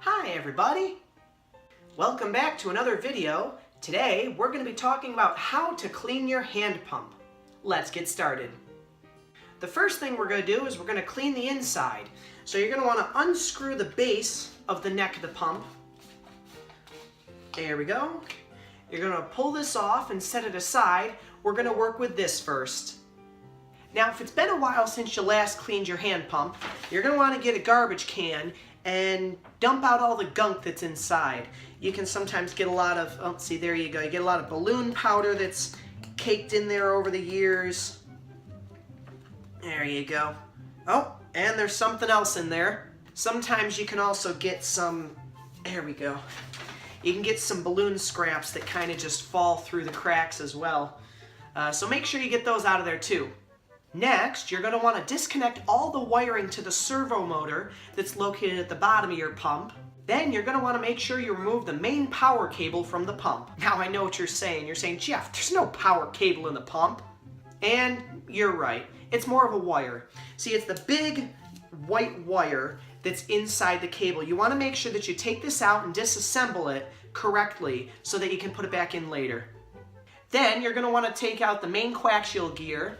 Hi everybody! Welcome back to another video. Today we're going to be talking about how to clean your hand pump. Let's get started. The first thing we're going to do is we're going to clean the inside. So you're going to want to unscrew the base of the neck of the pump. There we go. You're going to pull this off and set it aside. We're going to work with this first. Now if it's been a while since you last cleaned your hand pump, you're going to want to get a garbage can and dump out all the gunk that's inside. You can sometimes get a lot of, oh, see, there you go. You get a lot of balloon powder that's caked in there over the years. There you go. Oh, and there's something else in there. Sometimes you can also get some, there we go. You can get some balloon scraps that kind of just fall through the cracks as well. So make sure you get those out of there too. Next, you're going to want to disconnect all the wiring to the servo motor that's located at the bottom of your pump. Then you're going to want to make sure you remove the main power cable from the pump. Now I know what you're saying. You're saying, Jeff, there's no power cable in the pump. And you're right. It's more of a wire. See, it's the big white wire that's inside the cable. You want to make sure that you take this out and disassemble it correctly so that you can put it back in later. Then you're going to want to take out the main coaxial gear.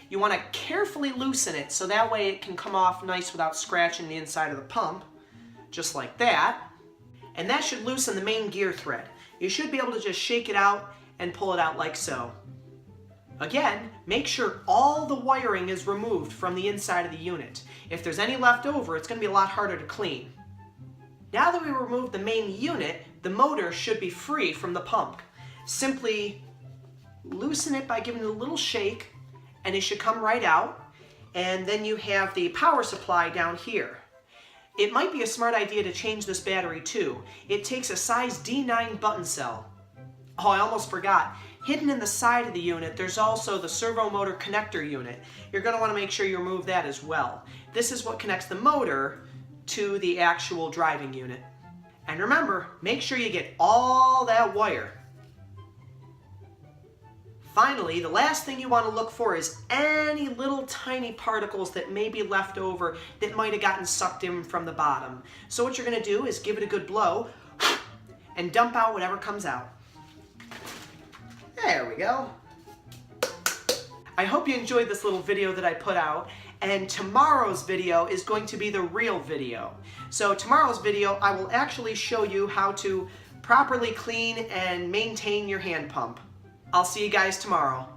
You want to carefully loosen it so that way it can come off nice without scratching the inside of the pump, just like that. And that should loosen the main gear thread. You should be able to just shake it out and pull it out like so. Again, make sure all the wiring is removed from the inside of the unit. If there's any left over, it's going to be a lot harder to clean. Now that we removed the main unit, the motor should be free from the pump. Simply loosen it by giving it a little shake, and it should come right out. And then you have the power supply down here. It might be a smart idea to change this battery too. It takes a size D9 button cell. Oh, I almost forgot. Hidden in the side of the unit, there's also the servo motor connector unit. You're going to want to make sure you remove that as well. This is what connects the motor to the actual driving unit. And remember, make sure you get all that wire. Finally, the last thing you want to look for is any little tiny particles that may be left over that might have gotten sucked in from the bottom. So what you're going to do is give it a good blow and dump out whatever comes out. There we go. I hope you enjoyed this little video that I put out, and tomorrow's video is going to be the real video. So tomorrow's video, I will actually show you how to properly clean and maintain your hand pump. I'll see you guys tomorrow.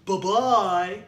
Bye-bye.